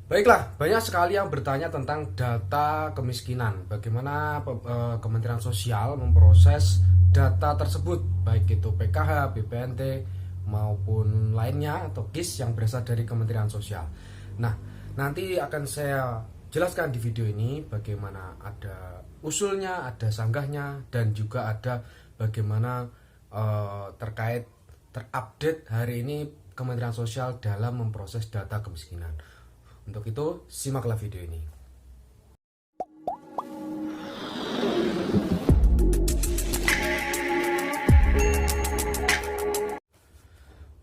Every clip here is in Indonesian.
Baiklah, banyak sekali yang bertanya tentang data kemiskinan. Bagaimana Kementerian Sosial memproses data tersebut, baik itu PKH, BPNT maupun lainnya atau KIS yang berasal dari Kementerian Sosial. Nah, nanti akan saya jelaskan di video ini bagaimana ada usulnya, ada sanggahnya, dan juga ada bagaimana terkait terupdate hari ini Kementerian Sosial dalam memproses data kemiskinan. Untuk itu, simaklah video ini.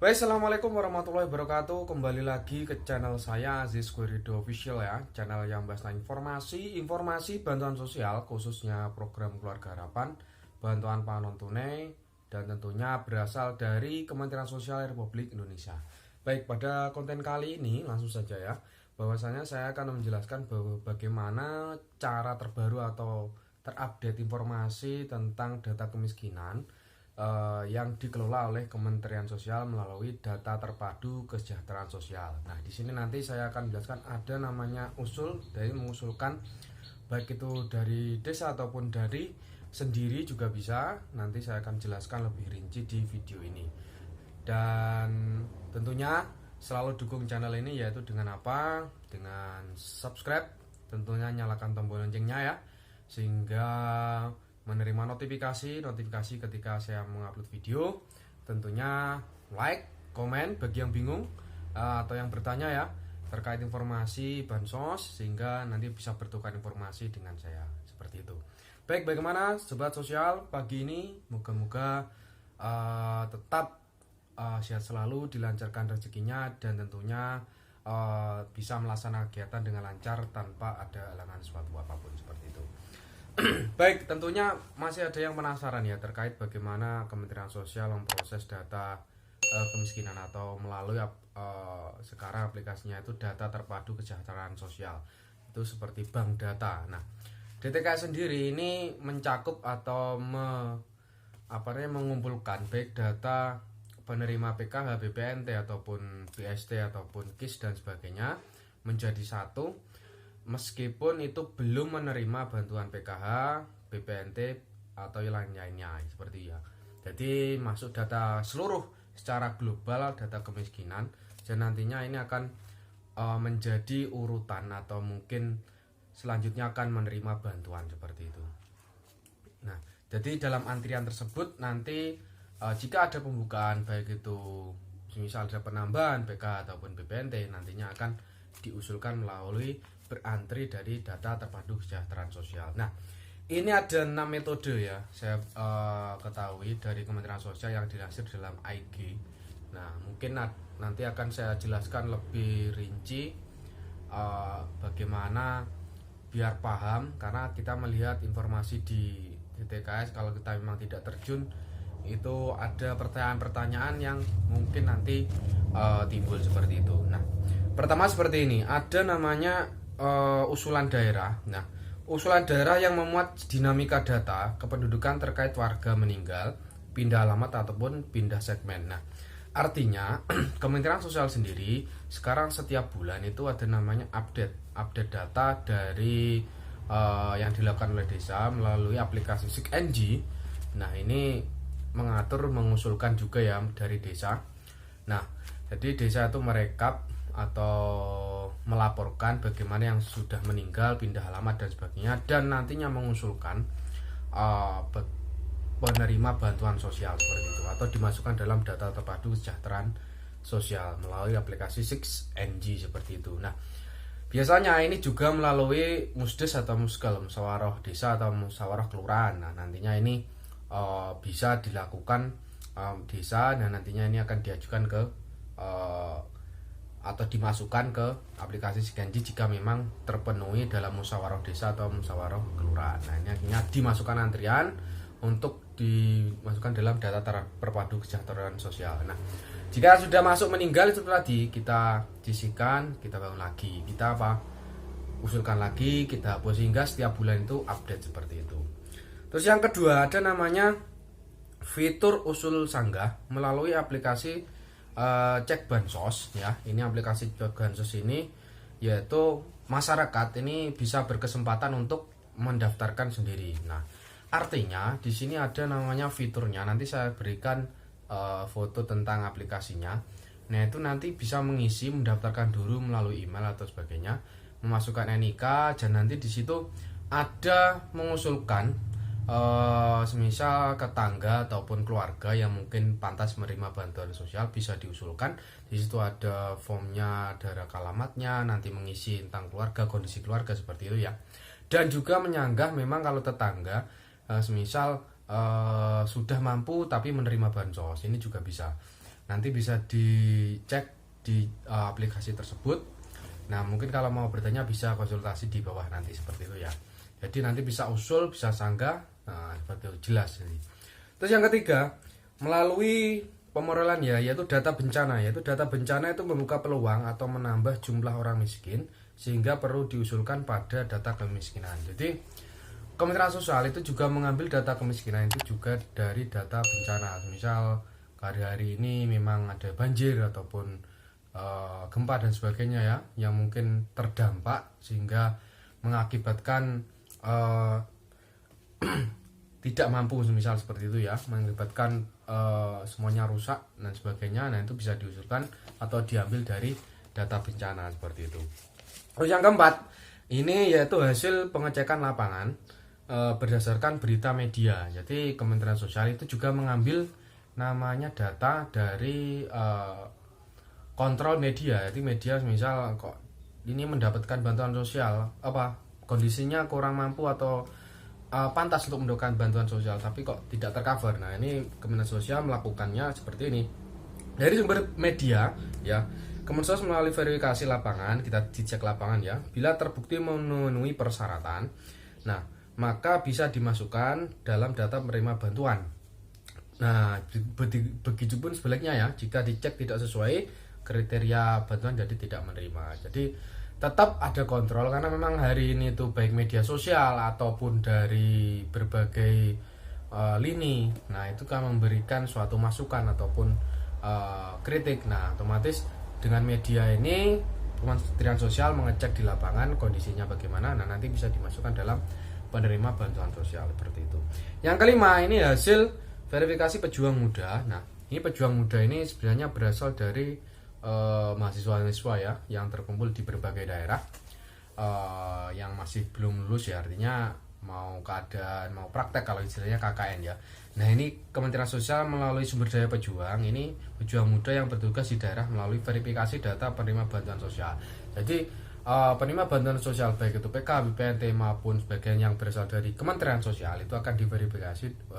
Baik, assalamualaikum warahmatullahi wabarakatuh. Kembali lagi ke channel saya Aziz Querido Official ya, channel yang bahas informasi bantuan sosial, khususnya program Keluarga Harapan, bantuan pangan non tunai, dan tentunya berasal dari Kementerian Sosial Republik Indonesia. Baik, pada konten kali ini langsung saja ya, bahwasanya saya akan menjelaskan bahwa bagaimana cara terbaru atau terupdate informasi tentang data kemiskinan yang dikelola oleh Kementerian Sosial melalui data terpadu kesejahteraan sosial. Nah, di sini nanti saya akan menjelaskan ada namanya usul dari mengusulkan baik itu dari desa ataupun dari sendiri juga bisa. Nanti saya akan jelaskan lebih rinci di video ini. Dan tentunya selalu dukung channel ini yaitu dengan apa? Dengan subscribe, tentunya nyalakan tombol loncengnya ya, sehingga menerima notifikasi ketika saya mengupload video. Tentunya like, komen bagi yang bingung atau yang bertanya ya terkait informasi bansos, sehingga nanti bisa bertukar informasi dengan saya seperti itu. Baik, bagaimana sobat sosial pagi ini? Moga-moga tetap sehat selalu, dilancarkan rezekinya, dan tentunya bisa melaksanakan kegiatan dengan lancar tanpa ada halangan suatu apapun seperti itu. Baik, tentunya masih ada yang penasaran ya terkait bagaimana Kementerian Sosial memproses data kemiskinan atau melalui sekarang aplikasinya itu data terpadu kesejahteraan sosial, itu seperti bank data. Nah, DTK sendiri ini mencakup atau mengumpulkan baik data penerima PKH, BPNT ataupun BST ataupun KIS dan sebagainya menjadi satu, meskipun itu belum menerima bantuan PKH, BPNT atau yang lainnya seperti ya. Jadi masuk data seluruh secara global data kemiskinan, dan nantinya ini akan menjadi urutan atau mungkin selanjutnya akan menerima bantuan seperti itu. Nah, jadi dalam antrian tersebut nanti jika ada pembukaan baik itu misal ada penambahan PK ataupun BPNT, nantinya akan diusulkan melalui berantri dari data terpadu kesejahteraan sosial. Nah, ini ada 6 metode ya saya ketahui dari Kementerian Sosial yang dilansir dalam IG. Nah, mungkin nanti akan saya jelaskan lebih rinci bagaimana biar paham, karena kita melihat informasi di DTKS kalau kita memang tidak terjun itu ada pertanyaan-pertanyaan yang mungkin nanti timbul seperti itu. Nah, pertama seperti ini, ada namanya usulan daerah. Nah, usulan daerah yang memuat dinamika data kependudukan terkait warga meninggal, pindah alamat ataupun pindah segmen. Nah, artinya Kementerian Sosial sendiri sekarang setiap bulan itu ada namanya update data dari yang dilakukan oleh desa melalui aplikasi SIG-NG. Nah, ini mengusulkan juga ya dari desa. Nah, jadi desa itu merekap atau melaporkan bagaimana yang sudah meninggal, pindah alamat dan sebagainya, dan nantinya mengusulkan penerima bantuan sosial seperti itu, atau dimasukkan dalam data terpadu kesejahteraan sosial melalui aplikasi SIG-NG seperti itu. Nah, biasanya ini juga melalui musdes atau musyawarah desa atau musyawarah kelurahan. Nah, nantinya ini bisa dilakukan desa, dan nantinya ini akan diajukan ke atau dimasukkan ke aplikasi SIG-NG jika memang terpenuhi dalam musyawarah desa atau musyawarah kelurahan. Nah, ini akhirnya dimasukkan antrian untuk dimasukkan dalam data terpadu kesejahteraan sosial. Nah, jika sudah masuk meninggal itu tadi kita sisihkan, kita bangun lagi, kita usulkan lagi, kita hapus, sehingga setiap bulan itu update seperti itu. Terus yang kedua ada namanya fitur usul sanggah melalui aplikasi cek bansos ya. Ini aplikasi cek bansos ini yaitu masyarakat ini bisa berkesempatan untuk mendaftarkan sendiri. Nah, artinya di sini ada namanya fiturnya. Nanti saya berikan foto tentang aplikasinya. Nah, itu nanti bisa mengisi mendaftarkan dulu melalui email atau sebagainya, memasukkan NIK, dan nanti di situ ada mengusulkan semisal tetangga ataupun keluarga yang mungkin pantas menerima bantuan sosial bisa diusulkan. Di situ ada formnya, ada alamatnya, nanti mengisi tentang keluarga, kondisi keluarga seperti itu ya. Dan juga menyanggah memang kalau tetangga semisal sudah mampu tapi menerima bansos, ini juga bisa. Nanti bisa dicek di aplikasi tersebut. Nah, mungkin kalau mau bertanya bisa konsultasi di bawah nanti seperti itu ya. Jadi nanti bisa usul, bisa sanggah, nah seperti itu jelas. Terus yang ketiga, melalui pemorelan ya, yaitu data bencana. Yaitu data bencana itu membuka peluang atau menambah jumlah orang miskin, sehingga perlu diusulkan pada data kemiskinan. Jadi Kementerian Sosial itu juga mengambil data kemiskinan itu juga dari data bencana. Misal hari-hari ini memang ada banjir ataupun gempa dan sebagainya ya, yang mungkin terdampak sehingga mengakibatkan tidak mampu, misal seperti itu ya, mengakibatkan semuanya rusak dan sebagainya. Nah, itu bisa diusulkan atau diambil dari data bencana seperti itu. Terus yang keempat, ini yaitu hasil pengecekan lapangan berdasarkan berita media. Jadi Kementerian Sosial itu juga mengambil namanya data dari kontrol media. Jadi media misal kok ini mendapatkan bantuan sosial, kondisinya kurang mampu atau pantas untuk mendapatkan bantuan sosial tapi kok tidak tercover. Nah, ini Kementerian Sosial melakukannya seperti ini dari sumber media ya. Kemensos melalui verifikasi lapangan, kita dicek lapangan ya. Bila terbukti memenuhi persyaratan, nah maka bisa dimasukkan dalam data penerima bantuan. Nah, begitu pun sebaliknya ya, jika dicek tidak sesuai kriteria bantuan jadi tidak menerima. Jadi tetap ada kontrol karena memang hari ini tuh baik media sosial ataupun dari berbagai lini, nah itu kan memberikan suatu masukan ataupun kritik. Nah, otomatis dengan media ini Kementerian Sosial mengecek di lapangan kondisinya bagaimana. Nah, nanti bisa dimasukkan dalam penerima bantuan sosial seperti itu. Yang kelima, ini hasil verifikasi pejuang muda. Nah, ini pejuang muda ini sebenarnya berasal dari mahasiswa-mahasiswa ya, yang terkumpul di berbagai daerah yang masih belum lulus ya, artinya mau keadaan mau praktek kalau istilahnya KKN ya. Nah, ini Kementerian Sosial melalui sumber daya pejuang, ini pejuang muda yang bertugas di daerah melalui verifikasi data penerima bantuan sosial. Jadi penerima bantuan sosial baik itu PK, BPNT maupun sebagian yang berasal dari Kementerian Sosial itu akan diverifikasi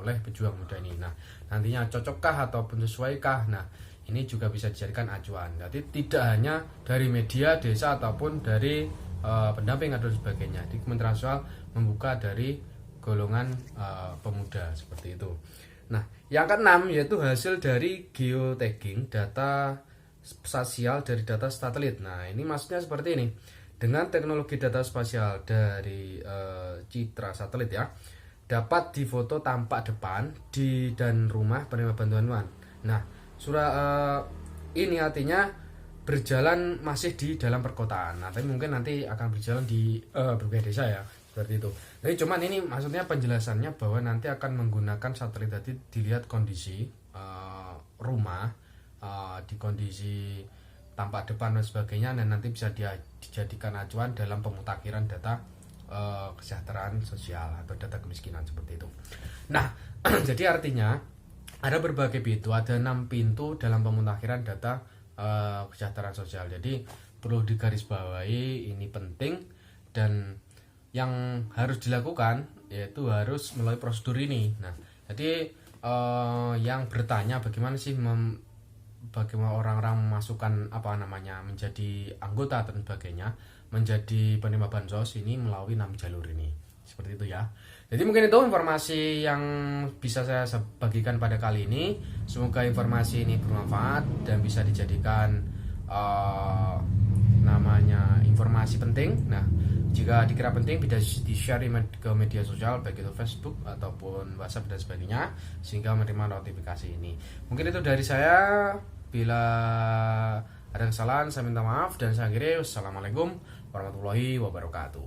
oleh pejuang muda ini. Nah, nantinya cocokkah ataupun sesuaikah? Nah, ini juga bisa dijadikan acuan. Jadi tidak hanya dari media desa ataupun dari pendamping atau sebagainya. Di Kementerian Sosial membuka dari golongan pemuda seperti itu. Nah, yang keenam yaitu hasil dari geotagging data spasial dari data satelit. Nah, ini maksudnya seperti ini. Dengan teknologi data spasial dari citra satelit ya, dapat difoto tampak depan dan rumah penerima bantuan. Nah, ini artinya berjalan masih di dalam perkotaan. Nah, tapi mungkin nanti akan berjalan di berbagai desa ya, seperti itu. Jadi cuman ini maksudnya penjelasannya bahwa nanti akan menggunakan satelit tadi dilihat kondisi rumah, di kondisi tampak depan dan sebagainya, dan nanti bisa dijadikan acuan dalam pemutakhiran data kesejahteraan sosial atau data kemiskinan seperti itu. Nah, jadi artinya ada berbagai pintu, ada 6 pintu dalam pemutakhiran data kesejahteraan sosial. Jadi perlu digarisbawahi, ini penting, dan yang harus dilakukan yaitu harus melalui prosedur ini. Nah, jadi yang bertanya bagaimana sih bagaimana orang-orang memasukkan menjadi anggota dan sebagainya, menjadi penerima bansos ini melalui 6 jalur ini. Seperti itu ya. Jadi mungkin itu informasi yang bisa saya bagikan pada kali ini. Semoga informasi ini bermanfaat dan bisa dijadikan informasi penting. Nah, jika dikira penting bisa di-share ke media sosial baik itu Facebook ataupun WhatsApp dan sebagainya sehingga menerima notifikasi ini. Mungkin itu dari saya. Bila Ada kesalahan saya minta maaf dan saya akhiri. Wassalamualaikum warahmatullahi wabarakatuh.